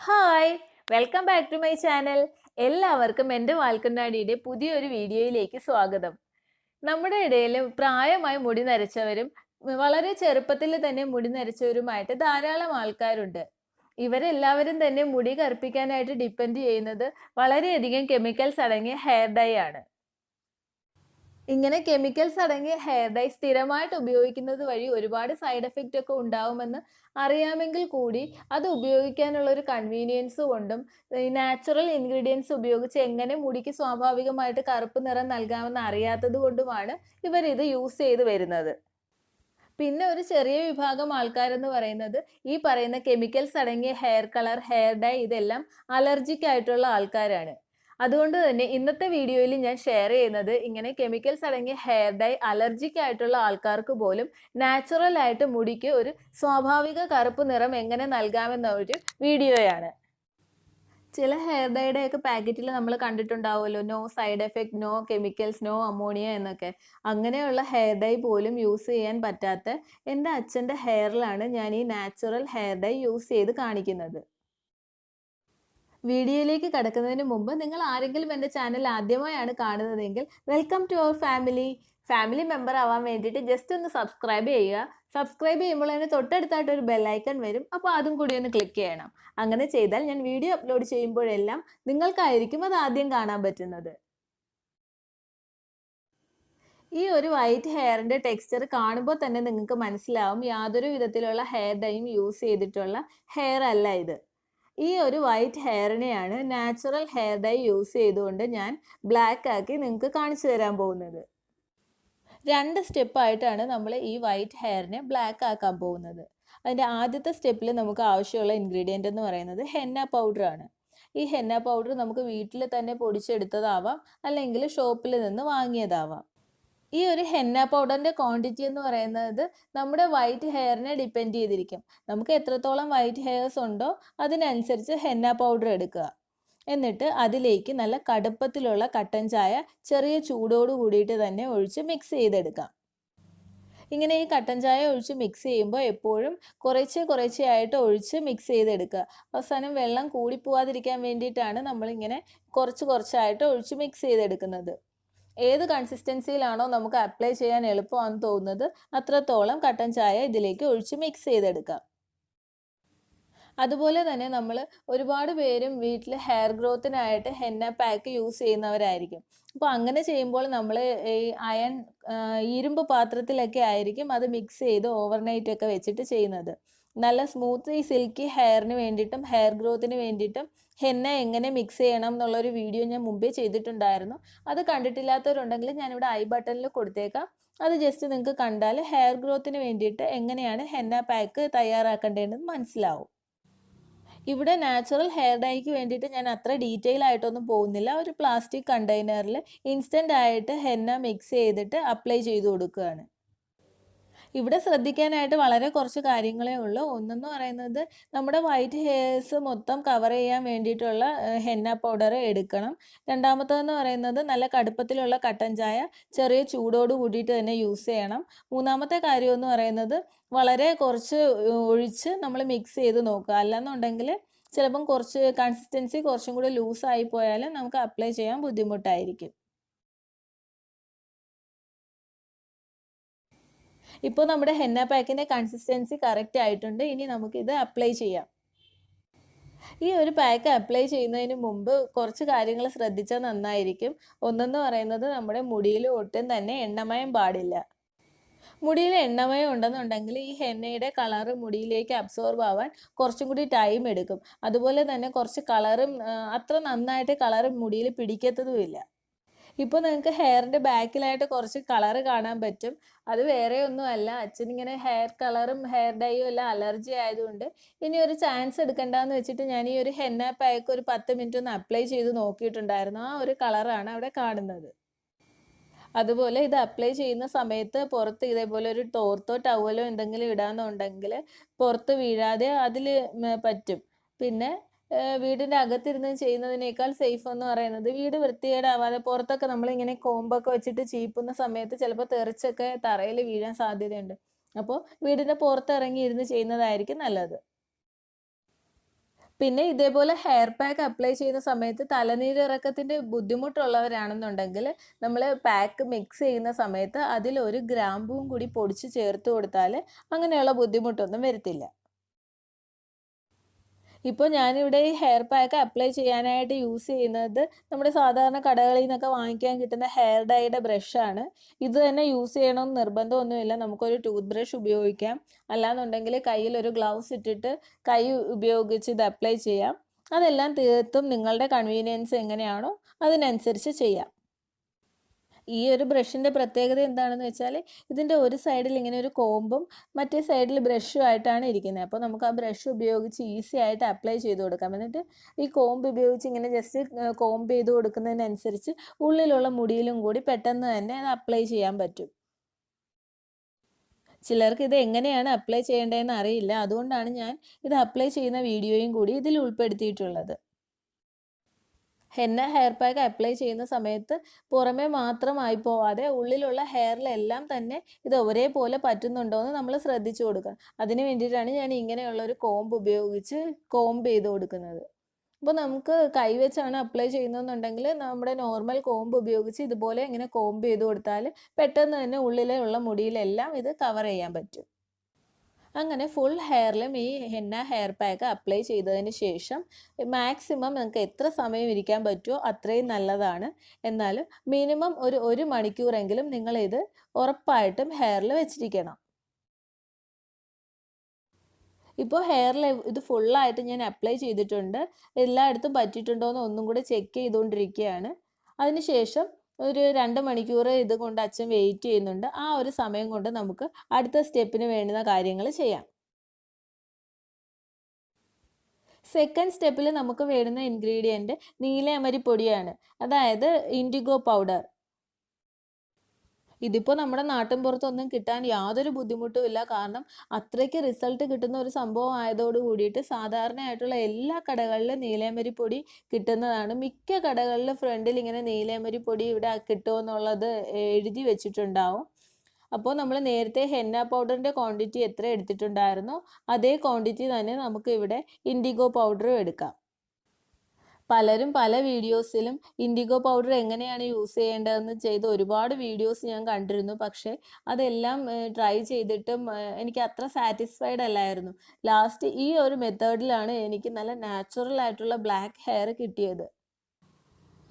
Hi welcome back to my channel. എല്ലാവർക്കും എൻ്റെ വാൽക്കണ്ണാടിയുടെ പുതിയൊരു വീഡിയോയിലേക്ക് സ്വാഗതം. നമ്മുടെ ഇടയിൽ പ്രായമായി മുടി നരച്ചവരും വളരെ ചെറുപ്പത്തിൽ തന്നെ മുടി നരച്ചവരുമായിട്ട് ധാരാളം ആൾക്കാരുണ്ട്. ഇവരെല്ലാവരും തന്നെ മുടി കറുപ്പിക്കാനായിട്ട് ഡിപ്പെൻഡ് ചെയ്യുന്നത് വളരെയധികം കെമിക്കൽസ് അടങ്ങിയ ഹെയർ ഡൈ ആണ്. ഇങ്ങനെ കെമിക്കൽസ് അടങ്ങിയ ഹെയർ ഡൈ സ്ഥിരമായിട്ട് ഉപയോഗിക്കുന്നത് വഴി ഒരുപാട് സൈഡ് എഫക്റ്റ് ഒക്കെ ഉണ്ടാവുമെന്ന് അറിയാമെങ്കിൽ കൂടി അത് ഉപയോഗിക്കാനുള്ള ഒരു കൺവീനിയൻസ് കൊണ്ടും ഈ നാച്ചുറൽ ഇൻഗ്രീഡിയൻസ് ഉപയോഗിച്ച് എങ്ങനെ മുടിക്ക് സ്വാഭാവികമായിട്ട് കറുപ്പ് നിറം നൽകാമെന്ന് അറിയാത്തത് കൊണ്ടുമാണ് ഇവർ ഇത് യൂസ് ചെയ്ത് വരുന്നത്. പിന്നെ ഒരു ചെറിയ വിഭാഗം ആൾക്കാരെന്ന് പറയുന്നത് ഈ പറയുന്ന കെമിക്കൽസ് അടങ്ങിയ ഹെയർ കളർ, ഹെയർ ഡൈ ഇതെല്ലാം അലർജിക് ആയിട്ടുള്ള ആൾക്കാരാണ്. അതുകൊണ്ട് തന്നെ ഇന്നത്തെ വീഡിയോയിൽ ഞാൻ ഷെയർ ചെയ്യുന്നത് ഇങ്ങനെ കെമിക്കൽസ് അടങ്ങിയ ഹെയർ ഡൈ അലർജിക് ആയിട്ടുള്ള ആൾക്കാർക്ക് പോലും നാച്ചുറൽ ആയിട്ട് മുടിക്ക് ഒരു സ്വാഭാവിക കറുപ്പ് നിറം എങ്ങനെ നൽകാമെന്ന ഒരു വീഡിയോയാണ്. ചില ഹെയർ ഡൈയുടെ ഒക്കെ പാക്കറ്റിൽ നമ്മൾ കണ്ടിട്ടുണ്ടാവുമല്ലോ, no side effect, no chemicals, no ammonia എന്നൊക്കെ. അങ്ങനെയുള്ള ഹെയർ ഡൈ പോലും യൂസ് ചെയ്യാൻ പറ്റാത്ത എൻ്റെ അച്ഛൻ്റെ ഹെയറിലാണ് ഞാൻ ഈ നാച്ചുറൽ ഹെയർ ഡൈ യൂസ് ചെയ്ത് കാണിക്കുന്നത്. വീഡിയോയിലേക്ക് കടക്കുന്നതിന് മുമ്പ് നിങ്ങൾ ആരെങ്കിലും എൻ്റെ ചാനൽ ആദ്യമായാണ് കാണുന്നതെങ്കിൽ welcome to our family member ആവാൻ വേണ്ടിയിട്ട് ജസ്റ്റ് ഒന്ന് സബ്സ്ക്രൈബ് ചെയ്യുക. സബ്സ്ക്രൈബ് ചെയ്യുമ്പോൾ അതിന് തൊട്ടടുത്തായിട്ട് ഒരു ബെല്ലൈക്കൺ വരും, അപ്പോൾ അതും കൂടി ഒന്ന് ക്ലിക്ക് ചെയ്യണം. അങ്ങനെ ചെയ്താൽ ഞാൻ വീഡിയോ അപ്ലോഡ് ചെയ്യുമ്പോഴെല്ലാം നിങ്ങൾക്കായിരിക്കും അത് ആദ്യം കാണാൻ പറ്റുന്നത്. ഈ ഒരു വൈറ്റ് ഹെയറിൻ്റെ ടെക്സ്ചർ കാണുമ്പോൾ തന്നെ നിങ്ങൾക്ക് മനസ്സിലാവും യാതൊരു വിധത്തിലുള്ള ഹെയർ ഡൈയും യൂസ് ചെയ്തിട്ടുള്ള ഹെയർ അല്ല ഇത്. ഈ ഒരു വൈറ്റ് ഹെയറിനെയാണ് നാച്ചുറൽ ഹെയർ ഡൈ യൂസ് ചെയ്തുകൊണ്ട് ഞാൻ ബ്ലാക്ക് ആക്കി നിങ്ങൾക്ക് കാണിച്ചു തരാൻ പോകുന്നത്. 2 സ്റ്റെപ്പായിട്ടാണ് നമ്മൾ ഈ വൈറ്റ് ഹെയറിനെ ബ്ലാക്ക് ആക്കാൻ പോകുന്നത്. അതിൻ്റെ ആദ്യത്തെ സ്റ്റെപ്പിൽ നമുക്ക് ആവശ്യമുള്ള ഇൻഗ്രീഡിയൻ്റ് എന്ന് പറയുന്നത് ഹെന്ന പൗഡർ ആണ്. ഈ ഹെന്ന പൗഡർ നമുക്ക് വീട്ടിൽ തന്നെ പൊടിച്ചെടുത്തതാവാം, അല്ലെങ്കിൽ ഷോപ്പിൽ നിന്ന് വാങ്ങിയതാവാം. ഈ ഒരു ഹെന്ന പൗഡറിൻ്റെ ക്വാണ്ടിറ്റി എന്ന് പറയുന്നത് നമ്മുടെ വൈറ്റ് ഹെയറിനെ ഡിപ്പെൻഡ് ചെയ്തിരിക്കും. നമുക്ക് എത്രത്തോളം വൈറ്റ് ഹെയർസ് ഉണ്ടോ അതിനനുസരിച്ച് ഹെന്ന പൗഡർ എടുക്കുക. എന്നിട്ട് അതിലേക്ക് നല്ല കടുപ്പത്തിലുള്ള കട്ടൻ ചായ ചെറിയ ചൂടോട് കൂടിയിട്ട് തന്നെ ഒഴിച്ച് മിക്സ് ചെയ്തെടുക്കാം. ഇങ്ങനെ ഈ കട്ടൻ ചായ ഒഴിച്ച് മിക്സ് ചെയ്യുമ്പോൾ എപ്പോഴും കുറേശ്ശെയായിട്ട് ഒഴിച്ച് മിക്സ് ചെയ്തെടുക്കുക. അവസാനം വെള്ളം കൂടിപ്പോവാതിരിക്കാൻ വേണ്ടിയിട്ടാണ് നമ്മളിങ്ങനെ കുറച്ചായിട്ട് ഒഴിച്ച് മിക്സ് ചെയ്തെടുക്കുന്നത്. ഏത് കൺസിസ്റ്റൻസിയിലാണോ നമുക്ക് അപ്ലൈ ചെയ്യാൻ എളുപ്പമാണെന്ന് തോന്നുന്നത് അത്രത്തോളം കട്ടൻ ചായ ഇതിലേക്ക് ഒഴിച്ച് മിക്സ് ചെയ്തെടുക്കാം. അതുപോലെ തന്നെ നമ്മൾ ഒരുപാട് പേരും വീട്ടിൽ ഹെയർ ഗ്രോത്തിനായിട്ട് ഹെന്ന പാക്ക് യൂസ് ചെയ്യുന്നവരായിരിക്കും. അപ്പോൾ അങ്ങനെ ചെയ്യുമ്പോൾ നമ്മൾ ഈ ഇരുമ്പ് പാത്രത്തിലൊക്കെ ആയിരിക്കും അത് മിക്സ് ചെയ്ത് ഓവർനൈറ്റ് ഒക്കെ വെച്ചിട്ട് ചെയ്യുന്നത്. നല്ല സ്മൂത്ത് ഈ സിൽക്കി ഹെയറിന് വേണ്ടിയിട്ടും ഹെയർ ഗ്രോത്തിന് വേണ്ടിയിട്ടും ഹെന്ന എങ്ങനെ മിക്സ് ചെയ്യണം എന്നുള്ളൊരു വീഡിയോ ഞാൻ മുമ്പേ ചെയ്തിട്ടുണ്ടായിരുന്നു. അത് കണ്ടിട്ടില്ലാത്തവരുണ്ടെങ്കിൽ ഞാനിവിടെ ഐ ബട്ടണിൽ കൊടുത്തേക്കാം. അത് ജസ്റ്റ് നിങ്ങൾക്ക് കണ്ടാൽ ഹെയർ ഗ്രോത്തിന് വേണ്ടിയിട്ട് എങ്ങനെയാണ് ഹെന്ന പാക്ക് തയ്യാറാക്കേണ്ടതെന്ന് മനസ്സിലാവും. ഇവിടെ നാച്ചുറൽ ഹെയർ ഡൈക്ക് വേണ്ടിയിട്ട് ഞാൻ അത്ര ഡീറ്റെയിൽ ആയിട്ടൊന്നും പോകുന്നില്ല. ഒരു പ്ലാസ്റ്റിക് കണ്ടെയ്നറിൽ ഇൻസ്റ്റൻ്റ് ആയിട്ട് ഹെന്ന മിക്സ് ചെയ്തിട്ട് അപ്ലൈ ചെയ്ത് കൊടുക്കുകയാണ്. ഇവിടെ ശ്രദ്ധിക്കാനായിട്ട് വളരെ കുറച്ച് കാര്യങ്ങളേ ഉള്ളൂ. ഒന്നെന്ന് പറയുന്നത് നമ്മുടെ വൈറ്റ് ഹെയർസ് മൊത്തം കവർ ചെയ്യാൻ വേണ്ടിയിട്ടുള്ള ഹെന്ന പൗഡർ എടുക്കണം. രണ്ടാമത്തേതെന്ന് പറയുന്നത് നല്ല കടുപ്പത്തിലുള്ള കട്ടൻ ചായ ചെറിയ ചൂടോട് കൂടിയിട്ട് തന്നെ യൂസ് ചെയ്യണം. മൂന്നാമത്തെ കാര്യം എന്ന് പറയുന്നത് വളരെ കുറച്ച് ഒഴിച്ച് നമ്മൾ മിക്സ് ചെയ്ത് നോക്കുക. അല്ലെന്നുണ്ടെങ്കിൽ ചിലപ്പം കൺസിസ്റ്റൻസി കുറച്ചും കൂടി ലൂസായി പോയാൽ നമുക്ക് അപ്ലൈ ചെയ്യാൻ ബുദ്ധിമുട്ടായിരിക്കും. ഇപ്പോൾ നമ്മുടെ ഹെന്ന പാക്കിൻ്റെ കൺസിസ്റ്റൻസി കറക്റ്റ് ആയിട്ടുണ്ട്. ഇനി നമുക്കിത് അപ്ലൈ ചെയ്യാം. ഈ ഒരു പാക്ക് അപ്ലൈ ചെയ്യുന്നതിന് മുമ്പ് കുറച്ച് കാര്യങ്ങൾ ശ്രദ്ധിച്ചാൽ നന്നായിരിക്കും. ഒന്നെന്ന് പറയുന്നത് നമ്മുടെ മുടിയിൽ ഒട്ടും തന്നെ എണ്ണമയം പാടില്ല. മുടിയിൽ എണ്ണമയം ഉണ്ടെന്നുണ്ടെങ്കിൽ ഈ ഹെന്നയുടെ കളറ് മുടിയിലേക്ക് അബ്സോർബ് ആവാൻ കുറച്ചും കൂടി ടൈം എടുക്കും. അതുപോലെ തന്നെ കുറച്ച് കളറും അത്ര നന്നായിട്ട് കളറ് മുടിയിൽ പിടിക്കത്തതുമില്ല. ഇപ്പോൾ നിങ്ങൾക്ക് ഹെയറിൻ്റെ ബാക്കിലായിട്ട് കുറച്ച് കളറ് കാണാൻ പറ്റും. അത് വേറെ ഒന്നുമല്ല, അച്ഛനിങ്ങനെ ഹെയർ കളറും ഹെയർ ഡൈയും എല്ലാം അലർജി ആയതുകൊണ്ട് ഇനി ഒരു ചാൻസ് എടുക്കണ്ടെന്ന് വെച്ചിട്ട് ഞാൻ ഈ ഒരു ഹെന്ന പാക്ക് ഒരു 10 മിനിറ്റ് ഒന്ന് അപ്ലൈ ചെയ്ത് നോക്കിയിട്ടുണ്ടായിരുന്നു. ആ ഒരു കളറാണ് അവിടെ കാണുന്നത്. അതുപോലെ ഇത് അപ്ലൈ ചെയ്യുന്ന സമയത്ത് പുറത്ത് ഇതേപോലെ ഒരു തോർത്തോ ടവലോ എന്തെങ്കിലും ഇടാന്നുണ്ടെങ്കിൽ പുറത്ത് വീഴാതെ അതിൽ പറ്റും. പിന്നെ വീടിൻ്റെ അകത്തിരുന്ന് ചെയ്യുന്നതിനേക്കാൾ സേഫ് എന്ന് പറയുന്നത് വീട് വൃത്തികേടാവാതെ പുറത്തൊക്കെ നമ്മളിങ്ങനെ കോമ്പൊക്കെ വെച്ചിട്ട് ചീപ്പുന്ന സമയത്ത് ചിലപ്പോൾ തെറിച്ചൊക്കെ തറയിൽ വീഴാൻ സാധ്യതയുണ്ട്. അപ്പോൾ വീടിൻ്റെ പുറത്തിറങ്ങി ഇരുന്ന് ചെയ്യുന്നതായിരിക്കും നല്ലത്. പിന്നെ ഇതേപോലെ ഹെയർ പാക്ക് അപ്ലൈ ചെയ്യുന്ന സമയത്ത് തലനീരിറക്കത്തിൻ്റെ ബുദ്ധിമുട്ടുള്ളവരാണെന്നുണ്ടെങ്കിൽ നമ്മൾ പാക്ക് മിക്സ് ചെയ്യുന്ന സമയത്ത് അതിൽ 1 ഗ്രാമ്പൂവും കൂടി പൊടിച്ച് ചേർത്ത് കൊടുത്താൽ അങ്ങനെയുള്ള ബുദ്ധിമുട്ടൊന്നും വരത്തില്ല. ഇപ്പോൾ ഞാനിവിടെ ഈ ഹെയർ പാക്ക് അപ്ലൈ ചെയ്യാനായിട്ട് യൂസ് ചെയ്യുന്നത് നമ്മുടെ സാധാരണ കടകളിൽ നിന്നൊക്കെ വാങ്ങിക്കാൻ കിട്ടുന്ന ഹെയർ ഡൈയുടെ ബ്രഷാണ്. ഇത് തന്നെ യൂസ് ചെയ്യണമെന്ന് നിർബന്ധമൊന്നുമില്ല. നമുക്കൊരു ടൂത്ത് ബ്രഷ് ഉപയോഗിക്കാം. അല്ലാന്നുണ്ടെങ്കിൽ കയ്യിലൊരു ഗ്ലൗസ് ഇട്ടിട്ട് കൈ ഉപയോഗിച്ച് ഇത് അപ്ലൈ ചെയ്യാം. അതെല്ലാം തീർത്തും നിങ്ങളുടെ കൺവീനിയൻസ് എങ്ങനെയാണോ അതിനനുസരിച്ച് ചെയ്യാം. ഈ ഒരു ബ്രഷിൻ്റെ പ്രത്യേകത എന്താണെന്ന് വെച്ചാൽ ഇതിൻ്റെ ഒരു സൈഡിൽ ഇങ്ങനെ ഒരു കോമ്പും മറ്റേ സൈഡിൽ ബ്രഷും ആയിട്ടാണ് ഇരിക്കുന്നത്. അപ്പോൾ നമുക്ക് ആ ബ്രഷ് ഉപയോഗിച്ച് ഈസി ആയിട്ട് അപ്ലൈ ചെയ്ത് കൊടുക്കാം. എന്നിട്ട് ഈ കോമ്പ് ഉപയോഗിച്ച് ഇങ്ങനെ ജസ്റ്റ് കോമ്പ് ചെയ്ത് കൊടുക്കുന്നതിനനുസരിച്ച് ഉള്ളിലുള്ള മുടിയിലും കൂടി പെട്ടെന്ന് തന്നെ അത് അപ്ലൈ ചെയ്യാൻ പറ്റും. ചിലർക്ക് ഇത് എങ്ങനെയാണ് അപ്ലൈ ചെയ്യേണ്ടതെന്ന് അറിയില്ല. അതുകൊണ്ടാണ് ഞാൻ ഇത് അപ്ലൈ ചെയ്യുന്ന വീഡിയോയും കൂടി ഇതിൽ ഉൾപ്പെടുത്തിയിട്ടുള്ളത്. ഹെന്ന ഹെയർ പാക്ക് അപ്ലൈ ചെയ്യുന്ന സമയത്ത് പുറമേ മാത്രമായി പോവാതെ ഉള്ളിലുള്ള ഹെയറിലെല്ലാം തന്നെ ഇത് ഒരേപോലെ പറ്റുന്നുണ്ടോ എന്ന് നമ്മൾ ശ്രദ്ധിച്ചു കൊടുക്കണം. അതിന് വേണ്ടിയിട്ടാണ് ഞാൻ ഇങ്ങനെയുള്ള ഒരു കോമ്പ് ഉപയോഗിച്ച് കോമ്പ് ചെയ്ത് കൊടുക്കുന്നത്. അപ്പോൾ നമുക്ക് കൈവച്ചാണ് അപ്ലൈ ചെയ്യുന്നതെന്നുണ്ടെങ്കിൽ നമ്മുടെ നോർമൽ കോമ്പ് ഉപയോഗിച്ച് ഇതുപോലെ ഇങ്ങനെ കോമ്പ് ചെയ്ത് കൊടുത്താൽ പെട്ടെന്ന് തന്നെ ഉള്ളിലുള്ള മുടിയിലെല്ലാം ഇത് കവർ ചെയ്യാൻ പറ്റും. അങ്ങനെ ഫുൾ ഹെയറിലും ഈ ഹെന്ന ഹെയർ പാക്ക് അപ്ലൈ ചെയ്തതിന് ശേഷം മാക്സിമം നിങ്ങൾക്ക് എത്ര സമയം ഇരിക്കാൻ പറ്റുമോ അത്രയും നല്ലതാണ്. എന്നാൽ മിനിമം ഒരു മണിക്കൂറെങ്കിലും നിങ്ങളിത് ഉറപ്പായിട്ടും ഹെയറിൽ വെച്ചിരിക്കണം. ഇപ്പോൾ ഹെയറിൽ ഇത് ഫുള്ളായിട്ട് ഞാൻ അപ്ലൈ ചെയ്തിട്ടുണ്ട്. എല്ലായിടത്തും പറ്റിയിട്ടുണ്ടോ എന്ന് ഒന്നും കൂടെ ചെക്ക് ചെയ്തുകൊണ്ടിരിക്കുകയാണ്. അതിനുശേഷം ഒരു 2 മണിക്കൂർ ഇതുകൊണ്ട് അച്ഛൻ വെയിറ്റ് ചെയ്യുന്നുണ്ട്. ആ ഒരു സമയം കൊണ്ട് നമുക്ക് അടുത്ത സ്റ്റെപ്പിന് വേണ്ടുന്ന കാര്യങ്ങൾ ചെയ്യാം. സെക്കൻഡ് സ്റ്റെപ്പിൽ നമുക്ക് വേണ്ടുന്ന ഇൻഗ്രീഡിയൻറ്റ് നീലയമരിപ്പൊടിയാണ്, അതായത് ഇൻഡിഗോ പൗഡർ. ഇതിപ്പോൾ നമ്മുടെ നാട്ടിൻപുറത്തൊന്നും കിട്ടാൻ യാതൊരു ബുദ്ധിമുട്ടുമില്ല. കാരണം അത്രയ്ക്ക് റിസൾട്ട് കിട്ടുന്ന ഒരു സംഭവം ആയതോട് കൂടിയിട്ട് സാധാരണയായിട്ടുള്ള എല്ലാ കടകളിലും നീലയമരിപ്പൊടി കിട്ടുന്നതാണ്. മിക്ക കടകളിലും ഫ്രണ്ടിൽ ഇങ്ങനെ നീലയമരിപ്പൊടി ഇവിടെ കിട്ടുമെന്നുള്ളത് എഴുതി വെച്ചിട്ടുണ്ടാവും. അപ്പോൾ നമ്മൾ നേരത്തെ ഹെന്ന പൗഡറിൻ്റെ ക്വാണ്ടിറ്റി എത്ര എടുത്തിട്ടുണ്ടായിരുന്നോ അതേ ക്വാണ്ടിറ്റി തന്നെ നമുക്ക് ഇവിടെ ഇൻഡിഗോ പൗഡറും എടുക്കാം. പലരും പല വീഡിയോസിലും ഇൻഡിഗോ പൗഡർ എങ്ങനെയാണ് യൂസ് ചെയ്യേണ്ടതെന്ന് ചെയ്ത് ഒരുപാട് വീഡിയോസ് ഞാൻ കണ്ടിരുന്നു. പക്ഷേ അതെല്ലാം ട്രൈ ചെയ്തിട്ടും എനിക്ക് അത്ര സാറ്റിസ്ഫൈഡ് അല്ലായിരുന്നു. ലാസ്റ്റ് ഈ ഒരു മെത്തേഡിലാണ് എനിക്ക് നല്ല നാച്ചുറൽ ആയിട്ടുള്ള ബ്ലാക്ക് ഹെയർ കിട്ടിയത്.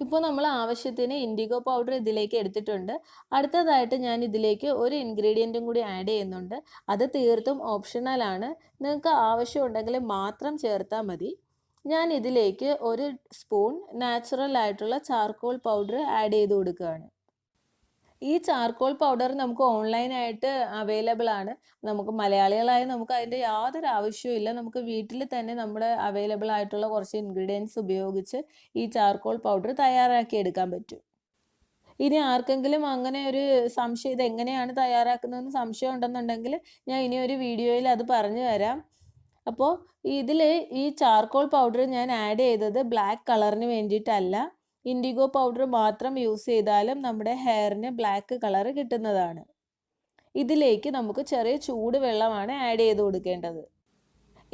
ഇപ്പോൾ നമ്മൾ ആവശ്യത്തിന് ഇൻഡിഗോ പൗഡർ ഇതിലേക്ക് എടുത്തിട്ടുണ്ട്. അടുത്തതായിട്ട് ഞാൻ ഇതിലേക്ക് ഒരു ഇൻഗ്രീഡിയൻറ്റും കൂടി ആഡ് ചെയ്യുന്നുണ്ട്. അത് തീർത്തും ഓപ്ഷണലാണ്. നിങ്ങൾക്ക് ആവശ്യമുണ്ടെങ്കിൽ മാത്രം ചേർത്താൽ മതി. ഞാൻ ഇതിലേക്ക് 1 സ്പൂൺ നാച്ചുറൽ ആയിട്ടുള്ള ചാർക്കോൾ പൗഡർ ആഡ് ചെയ്ത് കൊടുക്കുകയാണ്. ഈ ചാർക്കോൾ പൗഡർ നമുക്ക് ഓൺലൈനായിട്ട് അവൈലബിൾ ആണ്. നമുക്ക് മലയാളികളായ നമുക്ക് അതിൻ്റെ യാതൊരു ആവശ്യവുമില്ല. നമുക്ക് വീട്ടിൽ തന്നെ നമ്മുടെ അവൈലബിൾ ആയിട്ടുള്ള കുറച്ച് ഇൻഗ്രീഡിയൻസ് ഉപയോഗിച്ച് ഈ ചാർക്കോൾ പൗഡർ തയ്യാറാക്കി എടുക്കാൻ പറ്റും. ഇനി ആർക്കെങ്കിലും അങ്ങനെ ഒരു സംശയം ഇത് എങ്ങനെയാണ് തയ്യാറാക്കുന്നതെന്ന് സംശയം ഉണ്ടെന്നുണ്ടെങ്കിൽ ഞാൻ ഇനി ഒരു വീഡിയോയിൽ അത് പറഞ്ഞു തരാം. അപ്പോൾ ഇതിൽ ഈ ചാർക്കോൾ പൗഡർ ഞാൻ ആഡ് ചെയ്തത് ബ്ലാക്ക് കളറിന് വേണ്ടിയിട്ടല്ല. ഇൻഡിഗോ പൗഡർ മാത്രം യൂസ് ചെയ്താലും നമ്മുടെ ഹെയറിന് ബ്ലാക്ക് കളർ കിട്ടുന്നതാണ്. ഇതിലേക്ക് നമുക്ക് ചെറിയ ചൂടുവെള്ളമാണ് ആഡ് ചെയ്ത് കൊടുക്കേണ്ടത്.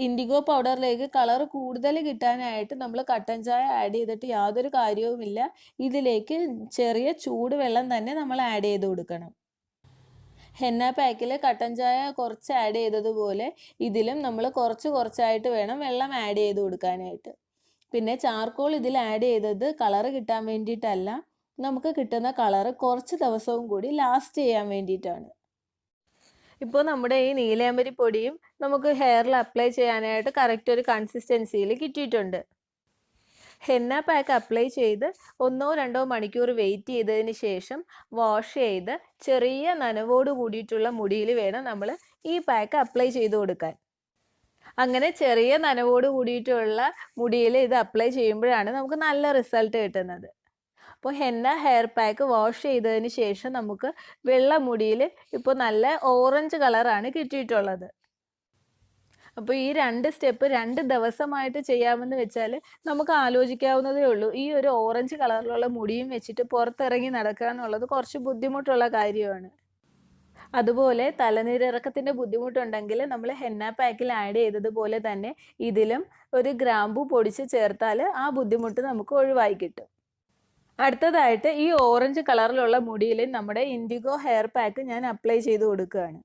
ഇൻഡിഗോ പൗഡറിലേക്ക് കളർ കൂടുതൽ കിട്ടാനായിട്ട് നമ്മൾ കട്ടൻ ചായ ആഡ് ചെയ്തിട്ട് യാതൊരു കാര്യവുമില്ല. ഇതിലേക്ക് ചെറിയ ചൂടുവെള്ളം തന്നെ നമ്മൾ ആഡ് ചെയ്ത് കൊടുക്കണം. ഹെന്ന പാക്കിൽ കട്ടൻ ചായ കുറച്ച് ആഡ് ചെയ്തതുപോലെ ഇതിലും നമ്മൾ കുറച്ചായിട്ട് വേണം വെള്ളം ആഡ് ചെയ്ത് കൊടുക്കാനായിട്ട്. പിന്നെ ചാർക്കോൾ ഇതിൽ ആഡ് ചെയ്തത് കളറ് കിട്ടാൻ വേണ്ടിയിട്ടല്ല, നമുക്ക് കിട്ടുന്ന കളറ് കുറച്ച് ദിവസവും കൂടി ലാസ്റ്റ് ചെയ്യാൻ വേണ്ടിയിട്ടാണ്. ഇപ്പോൾ നമ്മുടെ ഈ നീലയമരി പൊടിയും നമുക്ക് ഹെയറിൽ അപ്ലൈ ചെയ്യാനായിട്ട് കറക്റ്റ് ഒരു കൺസിസ്റ്റൻസിയിൽ കിട്ടിയിട്ടുണ്ട്. ഹെന്ന പാക്ക് അപ്ലൈ ചെയ്ത് 1-2 മണിക്കൂർ വെയിറ്റ് ചെയ്തതിന് ശേഷം വാഷ് ചെയ്ത് ചെറിയ നനവോട് കൂടിയിട്ടുള്ള മുടിയിൽ വേണം നമ്മൾ ഈ പാക്ക് അപ്ലൈ ചെയ്ത് കൊടുക്കാൻ. അങ്ങനെ ചെറിയ നനവോട് കൂടിയിട്ടുള്ള മുടിയിൽ ഇത് അപ്ലൈ ചെയ്യുമ്പോഴാണ് നമുക്ക് നല്ല റിസൾട്ട് കിട്ടുന്നത്. അപ്പോൾ ഹെന്ന ഹെയർ പാക്ക് വാഷ് ചെയ്തതിന് ശേഷം നമുക്ക് വെള്ള മുടിയിൽ ഇപ്പോൾ നല്ല ഓറഞ്ച് കളറാണ് കിട്ടിയിട്ടുള്ളത്. അപ്പോൾ ഈ 2 സ്റ്റെപ്പ് 2 ദിവസമായിട്ട് ചെയ്യാമെന്ന് വെച്ചാൽ നമുക്ക് ആലോചിക്കാവുന്നതേ ഉള്ളൂ. ഈ ഒരു ഓറഞ്ച് കളറിലുള്ള മുടിയും വെച്ചിട്ട് പുറത്തിറങ്ങി നടക്കുക എന്നുള്ളത് കുറച്ച് ബുദ്ധിമുട്ടുള്ള കാര്യമാണ്. അതുപോലെ തലനീരിറക്കത്തിൻ്റെ ബുദ്ധിമുട്ടുണ്ടെങ്കിൽ നമ്മൾ ഹെന്ന പാക്കിൽ ആഡ് ചെയ്തതുപോലെ തന്നെ ഇതിലും ഒരു ഗ്രാമ്പു പൊടിച്ച് ചേർത്താൽ ആ ബുദ്ധിമുട്ട് നമുക്ക് ഒഴിവായി കിട്ടും. അടുത്തതായിട്ട് ഈ ഓറഞ്ച് കളറിലുള്ള മുടിയിൽ നമ്മുടെ ഇൻഡിഗോ ഹെയർ പാക്ക് ഞാൻ അപ്ലൈ ചെയ്ത് കൊടുക്കുകയാണ്.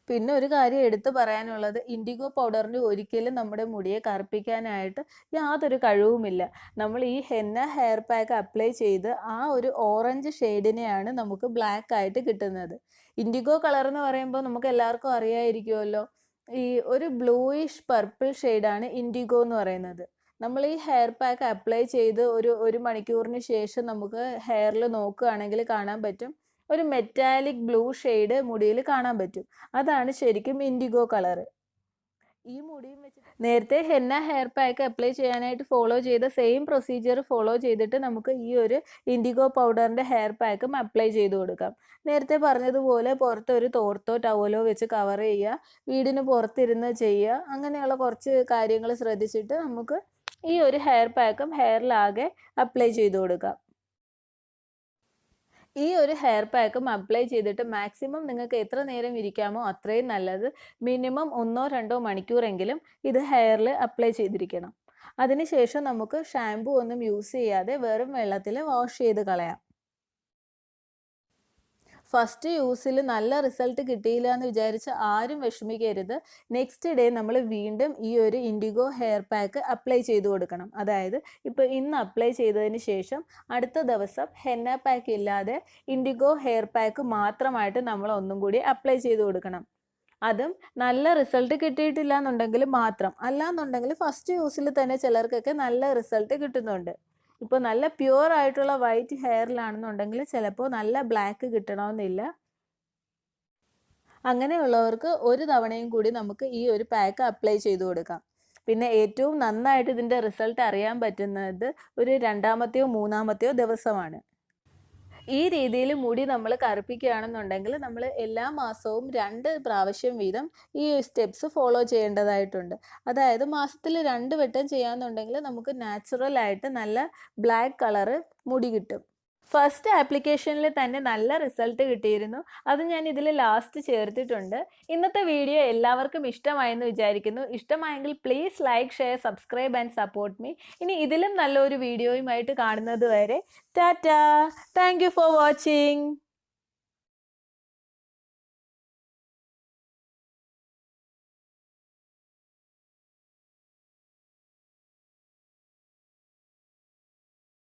പിന്നെ ഒരു കാര്യം എടുത്തു പറയാനുള്ളത്, ഇൻഡിഗോ പൗഡറിന് ഒരിക്കലും നമ്മുടെ മുടിയെ കറുപ്പിക്കാനായിട്ട് യാതൊരു കഴിവുമില്ല. നമ്മൾ ഈ ഹെന്ന ഹെയർ പാക്ക് അപ്ലൈ ചെയ്ത് ആ ഒരു ഓറഞ്ച് ഷെയ്ഡിനെയാണ് നമുക്ക് ബ്ലാക്ക് ആയിട്ട് കിട്ടുന്നത്. ഇൻഡിഗോ കളർ എന്ന് പറയുമ്പോൾ നമുക്ക് എല്ലാവർക്കും അറിയാമായിരിക്കുമല്ലോ, ഈ ഒരു ബ്ലൂയിഷ് പർപ്പിൾ ഷെയ്ഡാണ് ഇൻഡിഗോ എന്ന് പറയുന്നത്. നമ്മൾ ഈ ഹെയർ പാക്ക് അപ്ലൈ ചെയ്ത് ഒരു മണിക്കൂറിന് ശേഷം നമുക്ക് ഹെയറിൽ നോക്കുകയാണെങ്കിൽ കാണാൻ പറ്റും, ഒരു മെറ്റാലിക് ബ്ലൂ ഷെയ്ഡ് മുടിയിൽ കാണാൻ പറ്റും. അതാണ് ശരിക്കും ഇൻഡിഗോ കളറ്. ഈ മുടിയും വെച്ച് നേരത്തെ ഹെന്ന ഹെയർ പാക്ക് അപ്ലൈ ചെയ്യാനായിട്ട് ഫോളോ ചെയ്ത സെയിം പ്രൊസീജിയർ ഫോളോ ചെയ്തിട്ട് നമുക്ക് ഈ ഒരു ഇൻഡിഗോ പൗഡറിൻ്റെ ഹെയർ പാക്കും അപ്ലൈ ചെയ്ത് കൊടുക്കാം. നേരത്തെ പറഞ്ഞതുപോലെ പുറത്ത് ഒരു തോർത്തോ ടവലോ വെച്ച് കവർ ചെയ്യുക, വീടിന് പുറത്തിരുന്ന് ചെയ്യുക, അങ്ങനെയുള്ള കുറച്ച് കാര്യങ്ങൾ ശ്രദ്ധിച്ചിട്ട് നമുക്ക് ഈ ഒരു ഹെയർ പാക്കും ഹെയറിലാകെ അപ്ലൈ ചെയ്ത് കൊടുക്കാം. ഈ ഒരു ഹെയർ പാക്കും അപ്ലൈ ചെയ്തിട്ട് മാക്സിമം നിങ്ങൾക്ക് എത്ര നേരം ഇരിക്കാമോ അത്രയും നല്ലത്. മിനിമം 1-2 മണിക്കൂറെങ്കിലും ഇത് ഹെയറിൽ അപ്ലൈ ചെയ്തിരിക്കണം. അതിനുശേഷം നമുക്ക് ഷാമ്പു ഒന്നും യൂസ് ചെയ്യാതെ വെറും വെള്ളത്തിൽ വാഷ് ചെയ്ത് കളയാം. ഫസ്റ്റ് യൂസിൽ നല്ല റിസൾട്ട് കിട്ടിയില്ല എന്ന് വിചാരിച്ച് ആരും വിഷമിക്കരുത്. നെക്സ്റ്റ് ഡേ നമ്മൾ വീണ്ടും ഈ ഒരു ഇൻഡിഗോ ഹെയർ പാക്ക് അപ്ലൈ ചെയ്ത് കൊടുക്കണം. അതായത് ഇപ്പോൾ ഇന്ന് അപ്ലൈ ചെയ്തതിന് ശേഷം അടുത്ത ദിവസം ഹെന്ന പാക്ക് ഇല്ലാതെ ഇൻഡിഗോ ഹെയർ പാക്ക് മാത്രമായിട്ട് നമ്മൾ ഒന്നും കൂടി അപ്ലൈ ചെയ്ത് കൊടുക്കണം. അതും നല്ല റിസൾട്ട് കിട്ടിയിട്ടില്ല എന്നുണ്ടെങ്കിൽ മാത്രം. അല്ലാന്നുണ്ടെങ്കിൽ ഫസ്റ്റ് യൂസിൽ തന്നെ ചിലർക്കൊക്കെ നല്ല റിസൾട്ട് കിട്ടുന്നുണ്ട്. ഇപ്പോൾ നല്ല പ്യുവർ ആയിട്ടുള്ള വൈറ്റ് ഹെയറിലാണെന്നുണ്ടെങ്കിൽ ചിലപ്പോൾ നല്ല ബ്ലാക്ക് കിട്ടണമെന്നില്ല. അങ്ങനെയുള്ളവർക്ക് ഒരു തവണയും കൂടി നമുക്ക് ഈ ഒരു പാക്ക് അപ്ലൈ ചെയ്ത് കൊടുക്കാം. പിന്നെ ഏറ്റവും നന്നായിട്ട് ഇതിൻ്റെ റിസൾട്ട് അറിയാൻ പറ്റുന്നത് ഒരു 2-മത്തെയോ 3-മത്തെയോ ദിവസമാണ്. ഈ രീതിയിൽ മുടി നമ്മൾ കറുപ്പിക്കുകയാണെന്നുണ്ടെങ്കിൽ നമ്മൾ എല്ലാ മാസവും 2 പ്രാവശ്യം വീതം ഈ സ്റ്റെപ്സ് ഫോളോ ചെയ്യേണ്ടതായിട്ടുണ്ട്. അതായത് മാസത്തിൽ 2 വട്ടം ചെയ്യാമെന്നുണ്ടെങ്കിൽ നമുക്ക് നാച്ചുറലായിട്ട് നല്ല ബ്ലാക്ക് കളറ് മുടി കിട്ടും. ഫസ്റ്റ് ആപ്ലിക്കേഷനിൽ തന്നെ നല്ല റിസൾട്ട് കിട്ടിയിരുന്നു. അത് ഞാൻ ഇതിൽ ലാസ്റ്റ് ചേർത്തിട്ടുണ്ട്. ഇന്നത്തെ വീഡിയോ എല്ലാവർക്കും ഇഷ്ടമായെന്ന് വിചാരിക്കുന്നു. ഇഷ്ടമായെങ്കിൽ please like, share, subscribe and support me. ഇനി ഇതിലും നല്ലൊരു വീഡിയോയുമായിട്ട് കാണുന്നത് വരെ Tata. Thank you for watching.